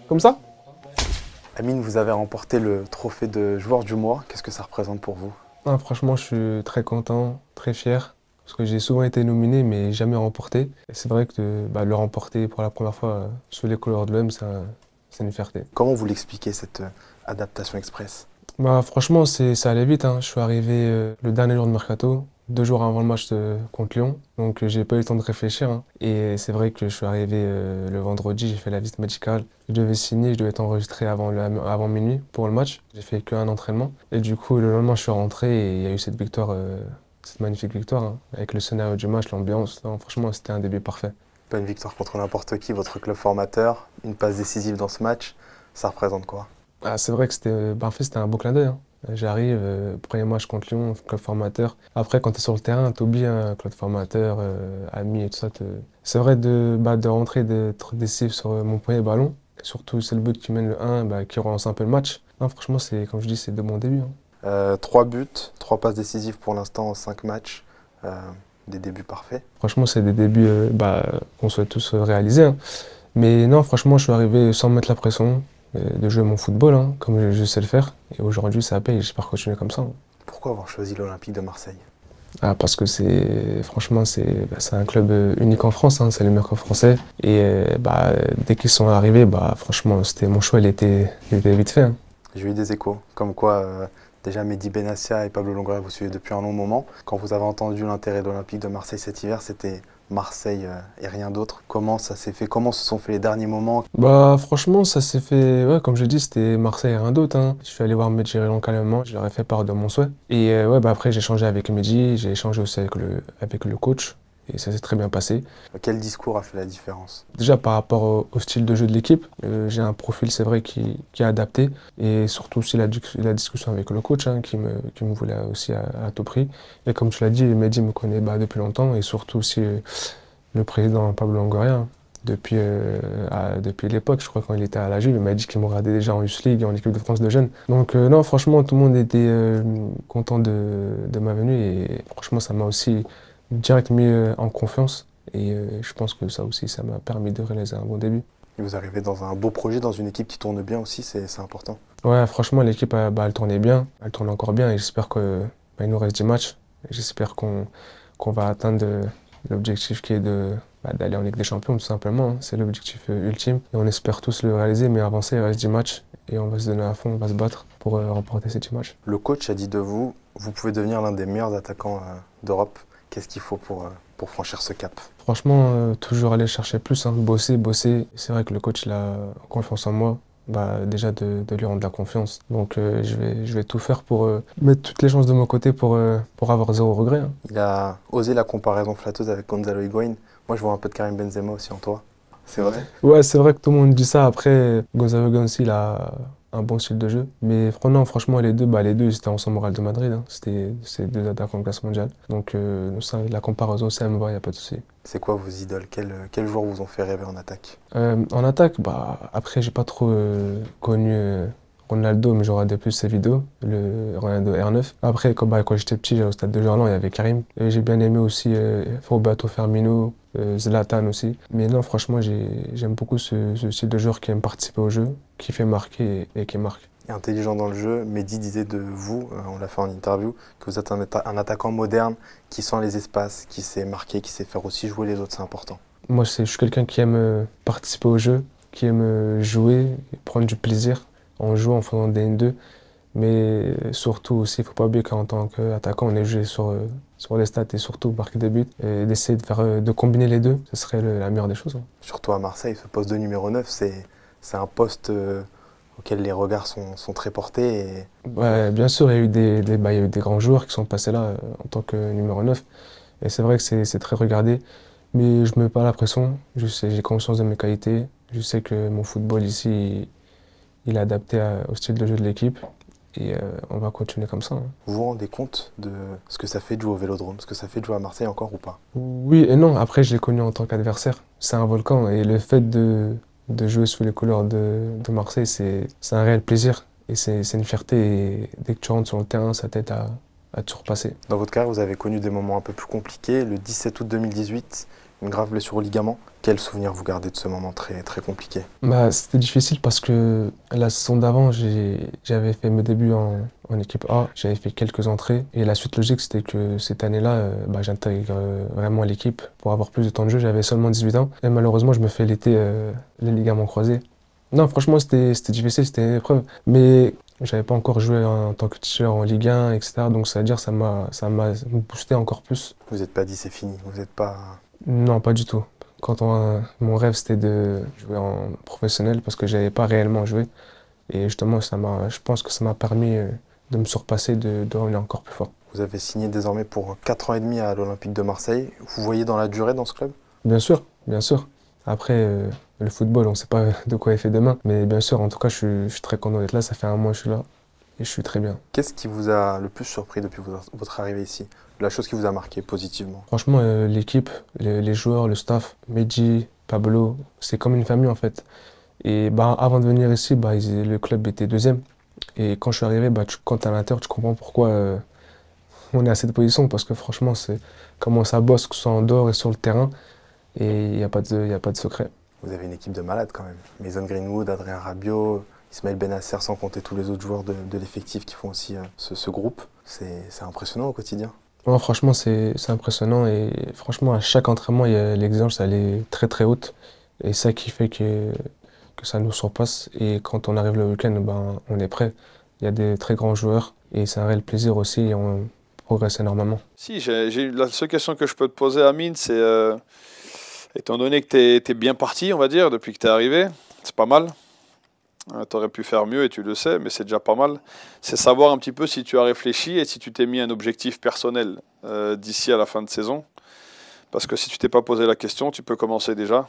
Comme ça? Amine, vous avez remporté le trophée de joueur du mois. Qu'est-ce que ça représente pour vous? Ah, franchement, je suis très content, très fier, parce que j'ai souvent été nominé, mais jamais remporté. Et c'est vrai que le remporter pour la première fois sous les couleurs de l'OM, c'est une fierté. Comment vous l'expliquez, cette adaptation express? Franchement, ça allait vite, hein. Je suis arrivé le dernier jour de mercato, 2 jours avant le match contre Lyon, donc j'ai pas eu le temps de réfléchir, hein. Et c'est vrai que je suis arrivé le vendredi, j'ai fait la visite médicale. Je devais signer, je devais être enregistré avant minuit pour le match. J'ai fait qu'un entraînement. Et du coup, le lendemain, je suis rentré et il y a eu cette victoire, cette magnifique victoire, hein, avec le scénario du match, l'ambiance. Non, franchement, c'était un début parfait. Pas une victoire contre n'importe qui, votre club formateur, une passe décisive dans ce match, ça représente quoi? Ah, c'est vrai que en fait, c'était un beau clin d'œil, hein. J'arrive, premier match contre Lyon, club formateur. Après, quand tu es sur le terrain, t'oublies, hein, club formateur, amis et tout ça. C'est vrai de rentrer, d'être décisif sur mon premier ballon. Et surtout, c'est le but qui mène le 1, qui relance un peu le match. Non, franchement, comme je dis, c'est de bons débuts, hein. 3 buts, 3 passes décisives pour l'instant en 5 matchs. Euh, des débuts parfaits. Franchement, c'est des débuts qu'on souhaite tous réaliser, hein. Mais non, franchement, je suis arrivé sans me mettre la pression de jouer mon football, hein, comme je sais le faire. Et aujourd'hui, ça paye, j'espère continuer comme ça, hein. Pourquoi avoir choisi l'Olympique de Marseille? Ah, parce que franchement, c'est un club unique en France, hein, c'est le meilleur club français. Et dès qu'ils sont arrivés, franchement, mon choix, il était vite fait, hein. J'ai eu des échos, comme quoi déjà Mehdi Benassia et Pablo Longoria vous suivez depuis un long moment. Quand vous avez entendu l'intérêt de l'Olympique de Marseille cet hiver, c'était Marseille et rien d'autre. Comment ça s'est fait? Comment se sont fait les derniers moments? Franchement, ça s'est fait, ouais, comme je dis, c'était Marseille et rien d'autre, hein. Je suis allé voir Mehdi calmement, je leur ai fait part de mon souhait. Et ouais, après, j'ai échangé avec Mehdi, j'ai échangé aussi avec le coach. Et ça s'est très bien passé. Quel discours a fait la différence? Déjà par rapport au style de jeu de l'équipe, j'ai un profil, c'est vrai, qui est adapté. Et surtout aussi la discussion avec le coach, hein, qui me voulait aussi à tout prix. Et comme tu l'as dit, Mehdi me connaît depuis longtemps. Et surtout aussi le président Pablo Longoria, hein. Depuis l'époque, je crois, quand il était à la Juve, il m'a dit qu'il me regardait déjà en Youth League et en équipe de France de jeunes. Donc non, franchement, tout le monde était content de ma venue. Et franchement, ça m'a aussi direct mis en confiance. Et je pense que ça aussi, ça m'a permis de réaliser un bon début. Et vous arrivez dans un beau projet, dans une équipe qui tourne bien aussi, c'est important. Ouais, franchement, l'équipe, elle tournait bien. Elle tourne encore bien et j'espère il nous reste 10 matchs. J'espère qu'on va atteindre l'objectif qui est d'aller en Ligue des Champions, tout simplement, hein. C'est l'objectif ultime. Et on espère tous le réaliser, mais avancer, il reste 10 matchs. Et on va se donner à fond, on va se battre pour remporter ces 10 matchs. Le coach a dit de vous, vous pouvez devenir l'un des meilleurs attaquants d'Europe. Qu'est-ce qu'il faut pour franchir ce cap? Franchement, toujours aller chercher plus, hein, bosser, bosser. C'est vrai que le coach, il a confiance en moi. Déjà de lui rendre la confiance. Donc je vais tout faire pour mettre toutes les chances de mon côté pour avoir zéro regret, hein. Il a osé la comparaison flatteuse avec Gonzalo Higuaín. Moi, je vois un peu de Karim Benzema aussi en toi. C'est vrai? Ouais, c'est vrai que tout le monde dit ça. Après, Gonzalo Gueye, il a un bon style de jeu. Mais non, franchement, les deux, ils étaient ensemble au Real de Madrid, hein. C'est deux attaquants de classe mondiale. Donc la comparaison, ça me va, il n'y a pas de souci. C'est quoi vos idoles? Quels joueurs vous ont fait rêver en attaque? En attaque, après, j'ai pas trop connu Ronaldo, mais je regardais plus ses vidéos, le Ronaldo R9. Après, quand j'étais petit, au stade de Gerland, il y avait Karim. Et j'ai bien aimé aussi Roberto Firmino, Zlatan aussi. Mais non, franchement, j'aime beaucoup ce style de joueur qui aime participer au jeu, qui fait marquer et qui marque. Et intelligent dans le jeu, Mehdi disait de vous, on l'a fait en interview, que vous êtes un attaquant moderne qui sent les espaces, qui sait marquer, qui sait faire aussi jouer les autres, c'est important. Moi, je suis quelqu'un qui aime participer au jeu, qui aime jouer, prendre du plaisir en jouant, en faisant des N2. Mais surtout aussi, il ne faut pas oublier qu'en tant qu'attaquant, on est jugé sur les stats et surtout marquer des buts. Et d'essayer de combiner les deux, ce serait la meilleure des choses, hein. Surtout à Marseille, ce poste de numéro 9, c'est un poste auquel les regards sont très portés. Ouais, bien sûr, il y a eu il y a eu des grands joueurs qui sont passés là en tant que numéro 9. Et c'est vrai que c'est très regardé. Mais je ne mets pas la pression. J'ai conscience de mes qualités. Je sais que mon football ici, il est adapté au style de jeu de l'équipe. Et on va continuer comme ça, hein. Vous vous rendez compte de ce que ça fait de jouer au Vélodrome, ce que ça fait de jouer à Marseille encore ou pas? Oui et non. Après, je l'ai connu en tant qu'adversaire. C'est un volcan. Et le fait de jouer sous les couleurs de Marseille, c'est un réel plaisir. Et c'est une fierté. Et dès que tu rentres sur le terrain, ça t'aide à te surpasser. Dans votre carrière, vous avez connu des moments un peu plus compliqués. Le 17 août 2018, une grave blessure au ligament. Quel souvenir vous gardez de ce moment très, très compliqué? Bah, c'était difficile parce que la saison d'avant, j'avais fait mes débuts en équipe A, j'avais fait quelques entrées et la suite logique c'était que cette année-là, j'intègre vraiment l'équipe pour avoir plus de temps de jeu. J'avais seulement 18 ans et malheureusement je me fais l'été les ligaments croisés. Non, franchement c'était difficile, c'était une épreuve, mais j'avais pas encore joué en tant que titulaire en Ligue 1, etc. Donc ça veut dire que ça m'a boosté encore plus. Vous n'êtes pas dit c'est fini, vous n'êtes pas... Non, pas du tout. Mon rêve c'était de jouer en professionnel parce que j'avais pas réellement joué. Et justement, je pense que ça m'a permis de me surpasser, de revenir encore plus fort. Vous avez signé désormais pour 4 ans et demi à l'Olympique de Marseille. Vous voyez dans la durée dans ce club? Bien sûr, bien sûr. Après, le football, on ne sait pas de quoi il fait demain. Mais bien sûr, en tout cas, je suis très content d'être là. Ça fait un mois que je suis là et je suis très bien. Qu'est-ce qui vous a le plus surpris depuis votre arrivée ici? La chose qui vous a marqué positivement? Franchement, l'équipe, les joueurs, le staff, Medji, Pablo, c'est comme une famille en fait. Et avant de venir ici, le club était deuxième. Et quand je suis arrivé, quand tu es à l'intérieur, tu comprends pourquoi on est à cette position. Parce que franchement, c'est comment ça bosse, que ce soit en dehors et sur le terrain. Et il n'y a pas de secret. Vous avez une équipe de malades quand même. Mason Greenwood, Adrien Rabiot, Ismaël Bennacer, sans compter tous les autres joueurs de l'effectif qui font aussi ce groupe. C'est impressionnant au quotidien. Ouais, franchement, c'est impressionnant. Et franchement, à chaque entraînement, l'exigence elle est très très haute. Et ça qui fait que ça nous surpasse. Et quand on arrive le week-end, on est prêt. Il y a des très grands joueurs et c'est un réel plaisir aussi et on progresse énormément. Si, la seule question que je peux te poser, Amine, c'est étant donné que tu es bien parti, on va dire, depuis que tu es arrivé, c'est pas mal. Tu aurais pu faire mieux et tu le sais, mais c'est déjà pas mal. C'est savoir un petit peu si tu as réfléchi et si tu t'es mis un objectif personnel d'ici à la fin de saison. Parce que si tu t'es pas posé la question, tu peux commencer déjà.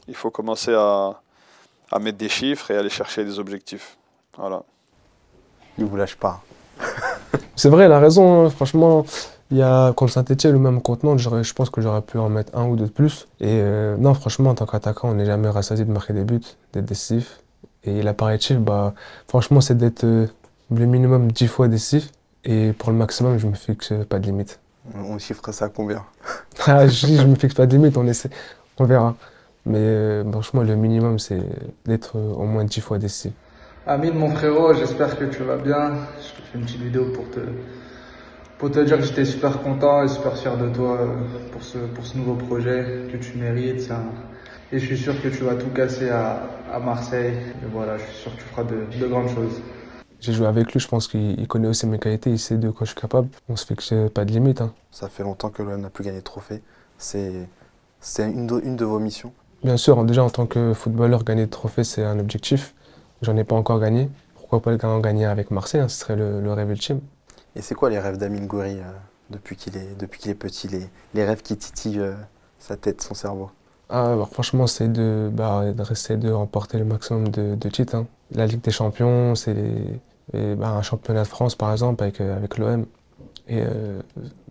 Il faut commencer à mettre des chiffres et aller chercher des objectifs. Voilà. Il ne vous lâche pas. C'est vrai, elle a raison. Hein. Franchement, il y a contre Saint-Etienne ou même contre Nantes, je pense que j'aurais pu en mettre un ou deux de plus. Et non, franchement, en tant qu'attaquant, on n'est jamais rassasié de marquer des buts, d'être décisif. Et l'impératif, franchement, c'est d'être le minimum 10 fois décisif. Et pour le maximum, je me fixe pas de limite. On chiffre ça à combien? Je me fixe pas de limite, on verra. Mais franchement, le minimum, c'est d'être au moins 10 fois décisif. Amine, mon frérot, j'espère que tu vas bien. Je te fais une petite vidéo pour te dire que j'étais super content et super fier de toi pour ce nouveau projet que tu mérites. Et je suis sûr que tu vas tout casser à Marseille. Et voilà, je suis sûr que tu feras de grandes choses. J'ai joué avec lui, je pense qu'il connaît aussi mes qualités, il sait de quoi je suis capable. On se fixe pas de limite. Hein. Ça fait longtemps que l'OM n'a plus gagné de trophée. C'est une de vos missions? Bien sûr, déjà en tant que footballeur, gagner de trophée, c'est un objectif. J'en ai pas encore gagné. Pourquoi pas en gagner avec Marseille, hein, ce serait le rêve ultime. Et c'est quoi les rêves d'Amine Gouiri depuis qu'il est petit, les rêves qui titillent sa tête, son cerveau? Franchement, c'est de rester de remporter le maximum de titres. Hein. La Ligue des Champions, c'est un championnat de France par exemple avec l'OM. Et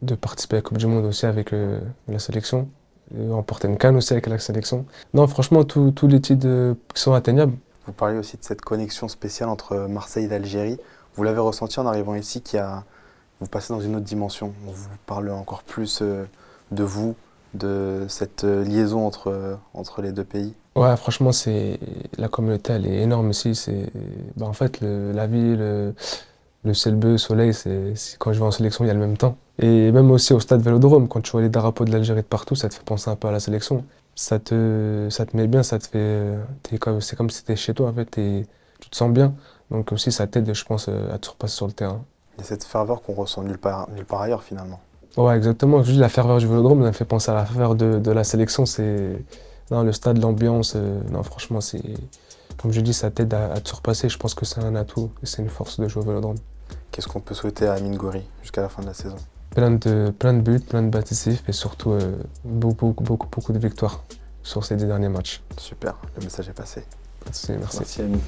de participer à la Coupe du Monde aussi avec la sélection. Et remporter une CAN aussi avec la sélection. Non, franchement, tous les titres qui sont atteignables. Vous parlez aussi de cette connexion spéciale entre Marseille et l'Algérie. Vous l'avez ressenti en arrivant ici, vous passez dans une autre dimension. On vous parle encore plus de vous, de cette liaison entre les deux pays. Ouais, franchement, la communauté, elle est énorme ici. En fait, la vie, le ciel bleu, le soleil, quand je vais en sélection, il y a le même temps. Et même aussi au stade Vélodrome, quand tu vois les drapeaux de l'Algérie de partout, ça te fait penser un peu à la sélection. Ça te met bien, ça te fait. C'est comme si tu étais chez toi, en fait, et tu te sens bien. Donc aussi, ça t'aide, je pense, à te surpasser sur le terrain. Il y a cette ferveur qu'on ressent nulle part ailleurs, finalement. Ouais, exactement. Juste la ferveur du Vélodrome, ça me fait penser à la ferveur de la sélection. Non, le stade, l'ambiance, non, franchement, comme je dis, ça t'aide à te surpasser. Je pense que c'est un atout et c'est une force de jouer au Vélodrome. Qu'est-ce qu'on peut souhaiter à Amine Gouiri jusqu'à la fin de la saison? Plein de buts, plein de décisifs et surtout beaucoup de victoires sur ces 10 derniers matchs. Super, le message est passé. Merci. Merci Amine.